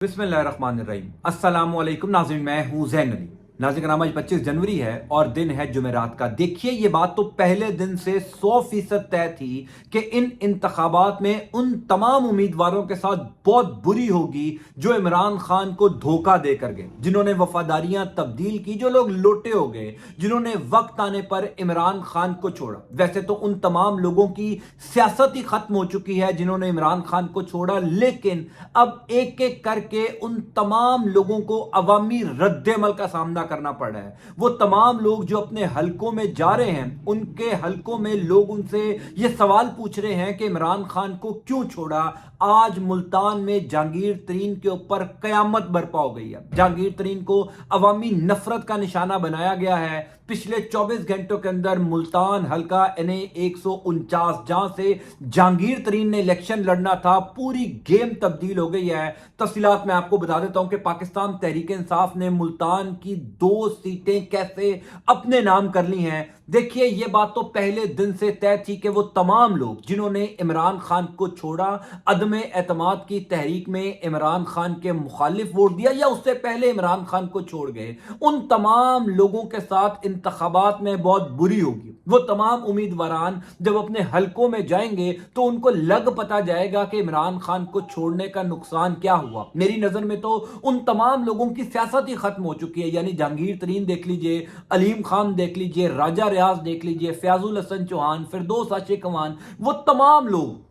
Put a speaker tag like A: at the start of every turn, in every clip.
A: बिस्मिल्लाहिर्रहमानिर्रहीम। अस्सलामुअलैकुम नाज़रीन, मैं हूं ज़ैन अली। नाज़रीन का नाम आज 25 जनवरी है और दिन है जुमेरात का। देखिए, ये बात तो पहले दिन से 100% तय थी कि इन इंतखाबात में उन तमाम उम्मीदवारों के साथ बहुत बुरी होगी जो इमरान खान को धोखा देकर गए, जिन्होंने वफादारियां तब्दील की, जो लोग लोटे हो गए, जिन्होंने वक्त आने पर इमरान खान को छोड़ा। वैसे तो उन तमाम लोगों की सियासत ही खत्म हो चुकी है जिन्होंने इमरान खान को छोड़ा, लेकिन अब एक एक करके उन तमाम लोगों को अवामी रद्देमल का सामना करना पड़ रहा है। वो तमाम लोग जो अपने हलकों में जा रहे हैं, उनके हलकों में लोग उनसे ये सवाल पूछ रहे हैं कि इमरान खान को क्यों छोड़ा। आज मुल्तान में जहांगीर तरीन के ऊपर कयामत बरपा हो गई है। जहांगीर तरीन को अवामी नफरत का निशाना बनाया गया है। पिछले 24 घंटों के अंदर मुल्तान हल्का NA 149, जहां से जहांगीर तरीन ने इलेक्शन लड़ना था, पूरी गेम तब्दील हो गई है। तफसीलात मैं आपको बता देता हूं कि पाकिस्तान तहरीक इंसाफ ने मुल्तान की 2 सीटें कैसे अपने नाम कर ली हैं। देखिए, यह बात तो पहले दिन से तय थी कि वो तमाम लोग जिन्होंने इमरान खान को छोड़ा, अदम एतमाद की तहरीक में इमरान खान के मुखालिफ वोट दिया या उससे पहले इमरान खान को छोड़ गए, उन तमाम लोगों के साथ इंतखाबात में बहुत बुरी होगी। वो तमाम उम्मीदवारान जब अपने हलकों में जाएंगे तो उनको लग पता जाएगा कि इमरान खान को छोड़ने का नुकसान क्या हुआ। मेरी नजर में तो उन तमाम लोगों की सियासत ही खत्म हो चुकी है। यानी जहांगीर तरीन देख लीजिए, अलीम खान देख लीजिए, राजा रियाज देख लीजिए, फयाजुल हसन चौहान, फिरदौस आशिक अमान, वो तमाम लोग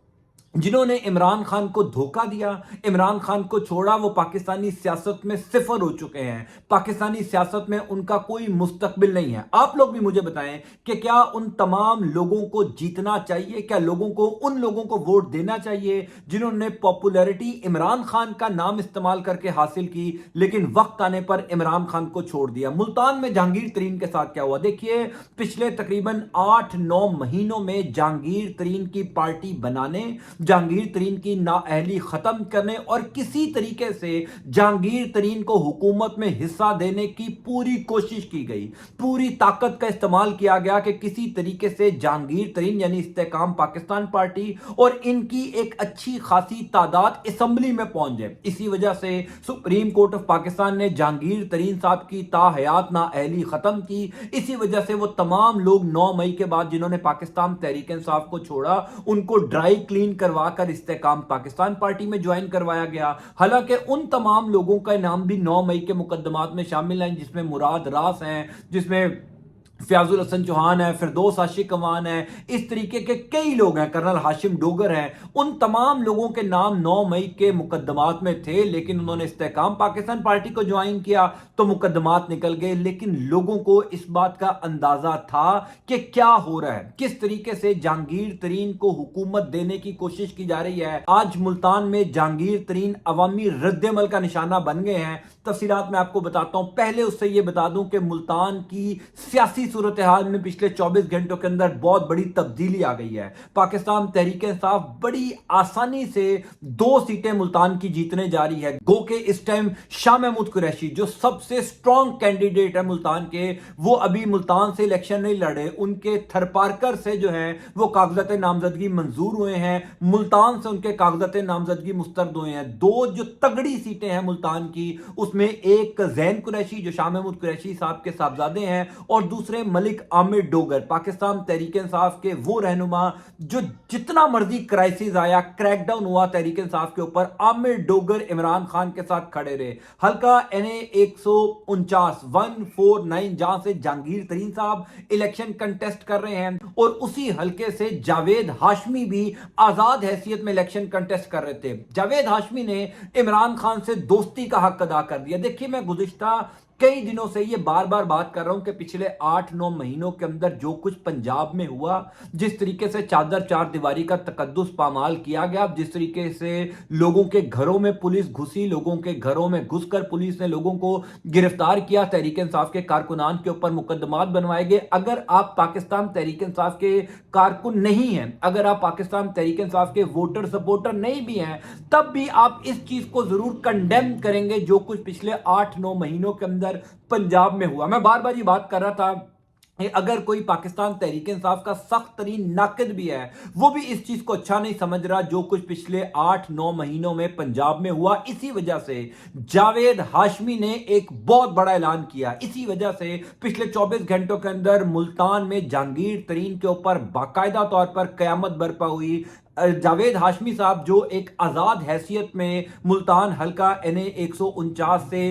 A: जिन्होंने इमरान खान को धोखा दिया, इमरान खान को छोड़ा, वो पाकिस्तानी सियासत में सिफर हो चुके हैं। पाकिस्तानी सियासत में उनका कोई मुस्तकबिल नहीं है। आप लोग भी मुझे बताएं कि क्या उन तमाम लोगों को जीतना चाहिए? क्या लोगों को उन लोगों को वोट देना चाहिए जिन्होंने पॉपुलैरिटी इमरान खान का नाम इस्तेमाल करके हासिल की, लेकिन वक्त आने पर इमरान खान को छोड़ दिया? मुल्तान में जहांगीर तरीन के साथ क्या हुआ देखिए। पिछले तकरीबन 8-9 महीनों में जहांगीर तरीन की पार्टी बनाने, जहांगीर तरीन की नाअहली खत्म करने और किसी तरीके से जहांगीर तरीन को हुकूमत में हिस्सा देने की पूरी कोशिश की गई। पूरी ताकत का इस्तेमाल किया गया कि किसी तरीके से जहांगीर तरीन यानी इस्तेकाम पाकिस्तान पार्टी और इनकी एक अच्छी खासी तादाद असेंबली में पहुंच जाए। इसी वजह से सुप्रीम कोर्ट ऑफ पाकिस्तान ने जहांगीर तरीन साहब की ताहयात नाअहली खत्म की। इसी वजह से वो तमाम लोग 9 मई के बाद जिन्होंने पाकिस्तान तहरीक इंसाफ को छोड़ा, उनको ड्राई क्लीन करवाकर इस्तेकाम पाकिस्तान पार्टी में ज्वाइन करवाया गया। हालांकि उन तमाम लोगों का नाम भी 9 मई के मुकदमात में शामिल है, जिसमें मुराद रास हैं, जिसमें फयाजुल हसन चौहान है, फिरदौस आशिक अमान है, इस तरीके के कई लोग हैं, कर्नल हाशिम डोगर हैं। उन तमाम लोगों के नाम 9 मई के मुकदमात में थे, लेकिन उन्होंने इस्तेकाम पाकिस्तान पार्टी को ज्वाइन किया तो मुकदमात निकल गए। लेकिन लोगों को इस बात का अंदाजा था कि क्या हो रहा है, किस तरीके से जहांगीर तरीन को हुकूमत देने की कोशिश की जा रही है। आज मुल्तान में जहांगीर तरीन अवामी रद्देमल का निशाना बन गए हैं। तफसीलात मैं आपको बताता हूं। पहले उससे यह बता दूं कि मुल्तान की सियासी सूरत हाल में पिछले 24 घंटों के अंदर बहुत बड़ी तब्दीली आ गई है। पाकिस्तान तहरीक इंसाफ बड़ी आसानी से 2 सीटें मुल्तान की जीतने जा रही है। गो के इस टाइम शाह महमूद कुरैशी जो सबसे स्ट्रॉन्ग कैंडिडेट है मुल्तान के, वो अभी मुल्तान से इलेक्शन नहीं लड़े। उनके थरपारकर से जो है वो कागजात नामजदगी मंजूर हुए हैं, मुल्तान से उनके कागजात नामजदगी मुस्तरद हुए हैं। 2 जो तगड़ी सीटें हैं मुल्तान की, उसमें एक जैन कुरैशी जो शाह महमूद कुरैशी साहब के साहबजादे हैं और दूसरे मलिक आमिर डोगर, पाकिस्तान तहरीक इंसाफ के वो रहनुमा जो जितना मर्जी क्राइसिस आया, क्रैकडाउन हुआ तहरीक इंसाफ के ऊपर, आमिर डोगर इमरान खान के साथ खड़े रहे। हल्का NA 149 जहां से जहांगीर तरीन साहब इलेक्शन कंटेस्ट कर रहे हैं और उसी हल्के से जावेद हाशमी भी आजाद हैसियत में इलेक्शन कंटेस्ट कर रहे थे। जावेद हाशमी ने इमरान खान से दोस्ती का हक अदा कर दिया। देखिए, मैं गुज़िश्ता कई दिनों से ये बार बार बात कर रहा हूं कि पिछले 8-9 महीनों के अंदर जो कुछ पंजाब में हुआ, जिस तरीके से चादर चार दीवारी का तकद्दुस पामाल किया गया, जिस तरीके से लोगों के घरों में पुलिस घुसी, लोगों के घरों में घुसकर पुलिस ने लोगों को गिरफ्तार किया, तहरीक इंसाफ के कारकुनान के ऊपर मुकदमात बनवाए गए। अगर आप पाकिस्तान तहरीक इंसाफ के कारकुन नहीं हैं, अगर आप पाकिस्तान तहरीक इंसाफ के वोटर सपोर्टर नहीं भी हैं, तब भी आप इस चीज को जरूर कंडेम करेंगे जो कुछ पिछले 8-9 महीनों के अंदर पंजाब में हुआ। मैं बार बार ये बात कर रहा था अगर कोई पाकिस्तान तहरीक इंसाफ का सख्त तरीन नाकिद भी है, वो भी इस चीज को अच्छा नहीं समझ रहा जो कुछ पिछले 8-9 महीनों में पंजाब में हुआ। इसी वजह से जावेद हाशमी ने एक बहुत बड़ा ऐलान किया। इसी वजह से पिछले 24 घंटों के अंदर मुल्तान में जहांगीर तरीन के ऊपर बाकायदा तौर पर कयामत बरपा हुई। जावेद हाशमी साहब जो एक आज़ाद हैसियत में मुल्तान हल्का NA 149 से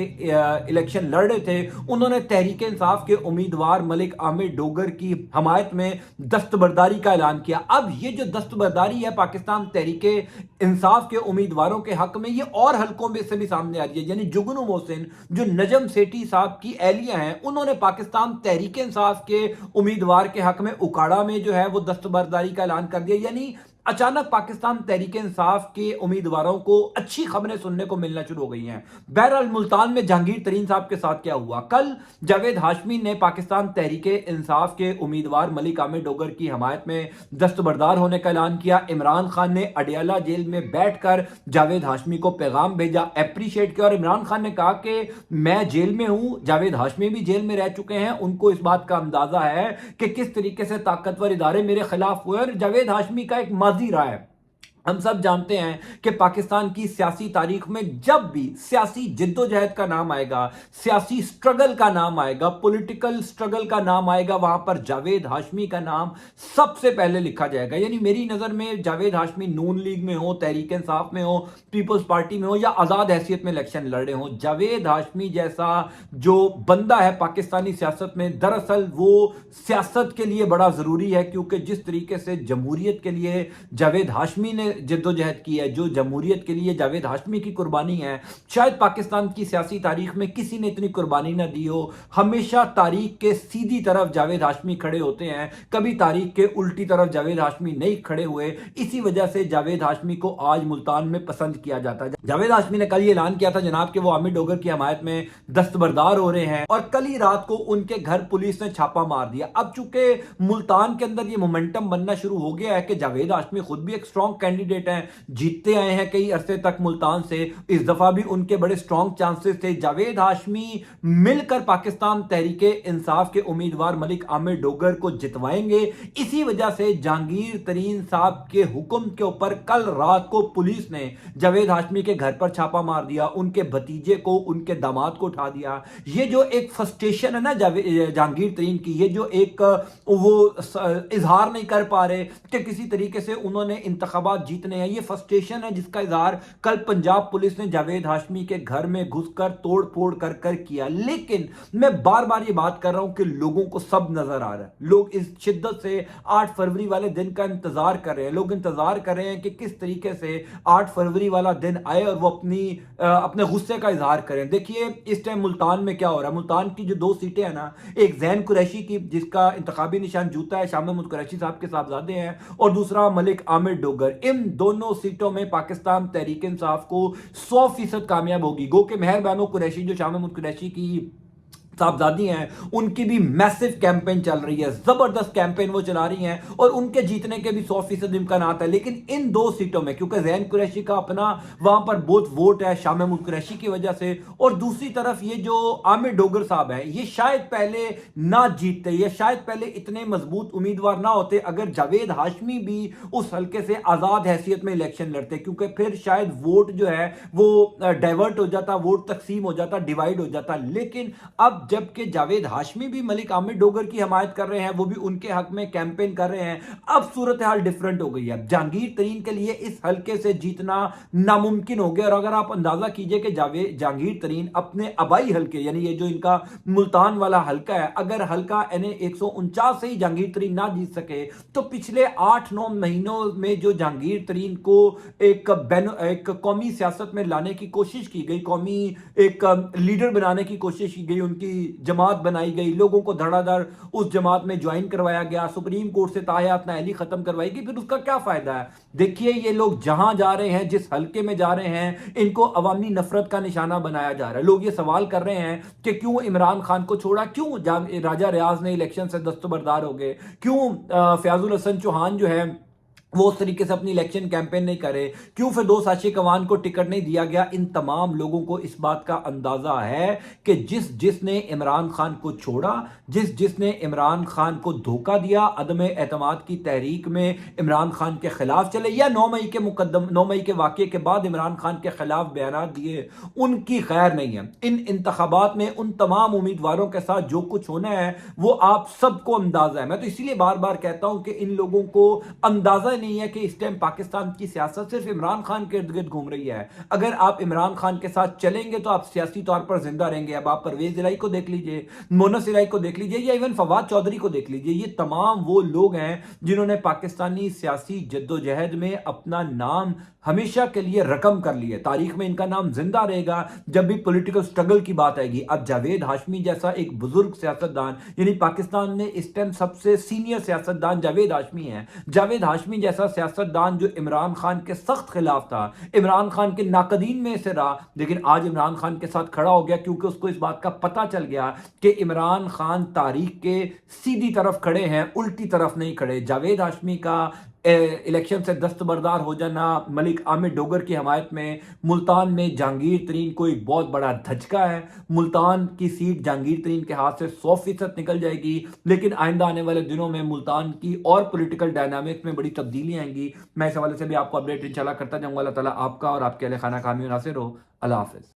A: इलेक्शन लड़ रहे थे, उन्होंने तहरीक इंसाफ के उम्मीदवार मलिक आमिर डोगर की हमायत में दस्तबरदारी का ऐलान किया। अब ये जो दस्तबरदारी है पाकिस्तान तहरीक इंसाफ के उम्मीदवारों के हक में, ये और हल्कों में से भी सामने आ रही है। यानी जुगनू मोहसिन जो नजम सेठी साहब की एहलिया हैं, उन्होंने पाकिस्तान तहरीक इंसाफ के उम्मीदवार के हक में उकाड़ा में जो है वो दस्तबरदारी का ऐलान कर दिया। यानी अचानक पाकिस्तान तहरीक इंसाफ के उम्मीदवारों को अच्छी खबरें सुनने को मिलना शुरू हो गई हैं। बहरहाल मुल्तान में जहांगीर तरीन साहब के साथ क्या हुआ? कल जावेद हाशमी ने पाकिस्तान तहरीक इंसाफ के उम्मीदवार मलिक आमिर डोगर की हमायत में दस्तबरदार होने का ऐलान किया। इमरान खान ने अडियाला जेल में बैठकर जावेद हाशमी को पैगाम भेजा, अप्रिशिएट किया। और इमरान खान ने कहा कि मैं जेल में हूं, जावेद हाशमी भी जेल में रह चुके हैं, उनको इस बात का अंदाजा है कि किस तरीके से ताकतवर इदारे मेरे खिलाफ हुए। और जावेद हाशमी का एक रहा है। हम सब जानते हैं कि पाकिस्तान की सियासी तारीख में जब भी सियासी जिद्दोजहद का नाम आएगा, सियासी स्ट्रगल का नाम आएगा, पॉलिटिकल स्ट्रगल का नाम आएगा, वहां पर जावेद हाशमी का नाम सबसे पहले लिखा जाएगा। यानी मेरी नजर में जावेद हाशमी नून लीग में हो, तहरीक इंसाफ में हो, पीपल्स पार्टी में हो या आजाद हैसियत में इलेक्शन लड़ रहे हो, जावेद हाशमी जैसा जो बंदा है पाकिस्तानी सियासत में, दरअसल वो सियासत के लिए बड़ा जरूरी है। क्योंकि जिस तरीके से जमहूरियत के लिए जावेद हाशमी ने जद्दोजहद की है, जो जमहूरियत के लिए जावेद हाशमी की कुर्बानी है, शायद पाकिस्तान की सियासी तारीख में किसी ने इतनी कुर्बानी ना दी हो। हमेशा तारीख के सीधी तरफ जावेद हाशमी खड़े होते हैं, कभी तारीख के उल्टी तरफ जावेद हाशमी नहीं खड़े हुए। इसी वजह से जावेद हाशमी को आज मुल्तान में पसंद किया जाता है। जावेद हाशमी ने कल ये ऐलान किया था जनाब कि वो आमिर डोगर की हमायत में दस्तबरदार हो रहे हैं, और कल ही रात को उनके घर पुलिस ने छापा मार दिया। अब चूंकि मुल्तान के अंदर ये मोमेंटम बनना शुरू हो गया है कि जावेद हाशमी खुद भी एक स्ट्रॉन्ग कैंडिडेट हैं, जीतते आए हैं कई अरसे तक मुल्तान से, इस दफा भी उनके बड़े स्ट्रॉन्ग चांसेस थे। जावेद हाशमी मिलकर पाकिस्तान तहरीक इंसाफ के उम्मीदवार मलिक आमिर डोगर को जितवाएंगे। इसी वजह से जहांगीर तरीन साहब के हुक्म के ऊपर कल रात को पुलिस ने जावेद हाशमी के घर पर छापा मार दिया, उनके भतीजे को, उनके दामाद को उठा दिया। ये जो एक फ्रस्ट्रेशन है ना जहांगीर तरीन की, ये जो एक वो इजहार नहीं कर पा रहे कि किसी तरीके से उन्होंने इंतखाबात जीतने हैं, ये फ्रस्ट्रेशन है जिसका इजहार कल पंजाब पुलिस ने जावेद हाशमी के घर में घुसकर तोड़ फोड़ कर कर किया। लेकिन मैं बार बार ये बात कर रहा हूं कि लोगों को सब नजर आ रहा है, लोग इस शिद्दत से 8 फरवरी वाले दिन का इंतजार कर रहे हैं। लोग इंतजार कर रहे हैं कि किस तरीके से 8 फरवरी वाला दिन आए और वो अपने गुस्से का इजहार करें। देखिए इस टाइम मुल्तान में क्या हो रहा है, मुल्तान की जो 2 सीटें हैं ना, एक जैन कुरैशी की जिसका इंतखाबी निशान जूता है, शाह महमूद कुरैशी साहब के साहबजादे हैं, और दूसरा मलिक आमिर डोगर। इन दोनों सीटों में पाकिस्तान तहरीक इंसाफ को 100% कामयाब होगी। गो के मेहर बानो कुरैशी जो शाह महमूद कुरैशी की साहबजादी हैं, उनकी भी मैसिव कैंपेन चल रही है, जबरदस्त कैंपेन वो चला रही हैं, और उनके जीतने के भी 100% इम्कान है। लेकिन इन 2 सीटों में क्योंकि जैन कुरैशी का अपना वहां पर बहुत वोट है शाह महमूद कुरैशी की वजह से, और दूसरी तरफ ये जो आमिर डोगर साहब हैं, ये शायद पहले ना जीतते, ये शायद पहले इतने मजबूत उम्मीदवार ना होते अगर जावेद हाशमी भी उस हल्के से आजाद हैसियत में इलेक्शन लड़ते, क्योंकि फिर शायद वोट जो है वो डाइवर्ट हो जाता, वोट तकसीम हो जाता, डिवाइड हो जाता। लेकिन अब जबकि जावेद हाशमी भी मलिक आमिर डोगर की हमायत कर रहे हैं, वो भी उनके हक में कैंपेन कर रहे हैं, अब सूरत हाल डिफरेंट हो गई है। जहांगीर तरीन के लिए इस हल्के से जीतना नामुमकिन हो गया। और अगर आप अंदाजा कीजिए कि जहांगीर तरीन अपने आबाई हल्के, यानी ये जो इनका मुल्तान वाला हल्का है, अगर हल्का NA 149 से ही जहांगीर तरीन ना जीत सके, तो पिछले 8-9 महीनों में जो जहांगीर तरीन को एक कौमी सियासत में लाने की कोशिश की गई, कौमी एक लीडर बनाने की कोशिश की गई, उनकी जमात बनाई गई, लोगों को धड़ाधड़ उस जमात में ज्वाइन करवाया गया, सुप्रीम कोर्ट से ताहयात नाअहली खत्म करवाई गई, फिर उसका क्या फायदा है? देखिए ये लोग जहां जा रहे हैं, जिस हल्के में जा रहे हैं, इनको अवामी नफरत का निशाना बनाया जा रहा है। लोग ये सवाल कर रहे हैं कि क्यों इमरान खान को छोड़ा, क्यों राजा रियाज ने इलेक्शन से दस्तबरदार हो गए, क्यों फयाजुल हसन चौहान जो है वो उस तरीके से अपनी इलेक्शन कैंपेन नहीं करे, क्यों फिर दो साशी कवान को टिकट नहीं दिया गया। इन तमाम लोगों को इस बात का अंदाजा है कि जिसने इमरान खान को छोड़ा, जिसने इमरान खान को धोखा दिया, अदम एतमाद की तहरीक में इमरान खान के खिलाफ चले, या 9 मई के वाक़े के बाद इमरान खान के खिलाफ बयान दिए, उनकी खैर नहीं है। इन इंतखाबात में उन तमाम उम्मीदवारों के साथ जो कुछ होना है वो आप सबको अंदाजा है। मैं तो इसीलिए बार बार कहता हूं कि इन लोगों को अंदाजा नहीं है कि इस टाइम पाकिस्तान की सियासत सिर्फ इमरान खान के इर्द गिर्द घूम रही है। अगर आप इमरान खान के साथ चलेंगे तो आप सियासी तौर पर जिंदा रहेंगे। अब आप परवेज इलाही को देख लीजिए, मोनस इलाही को देख लीजिए, या इवन फवाद चौधरी को देख लीजिए। ये तमाम वो लोग हैं जिन्होंने पाकिस्तानी सियासी जद्दोजहद में अपना नाम हमेशा के लिए रकम कर लिए। तारीख में इनका नाम जिंदा रहेगा जब भी पॉलिटिकल स्ट्रगल की बात आएगी। अब जावेद हाशमी जैसा एक बुजुर्ग सियासतदान, यानी पाकिस्तान में इस टाइम सबसे सीनियर सियासतदान जावेद हाशमी है। जावेद हाशमी जैसा सियासतदान जो इमरान खान के सख्त खिलाफ था, इमरान खान के नाकदीन में से रहा, लेकिन आज इमरान खान के साथ खड़ा हो गया क्योंकि उसको इस बात का पता चल गया कि इमरान खान तारीख के सीधी तरफ खड़े हैं, उल्टी तरफ नहीं खड़े। जावेद हाशमी का इलेक्शन से दस्तबरदार हो जाना मलिक आमिर डोगर की हमायत में मुल्तान में जहांगीर तरीन को एक बहुत बड़ा धचका है। मुल्तान की सीट जहांगीर तरीन के हाथ से 100% निकल जाएगी, लेकिन आइंदा आने वाले दिनों में मुल्तान की और पॉलिटिकल डायनामिक्स में बड़ी तब्दीलियां आएंगी। मैं इस हवाले से भी आपको अपडेट इंशाल्लाह करता जाऊंगा। अल्लाह ताला आपका और आपके अहले खाना कामयाब नासिर हो। अल्लाह हाफिज।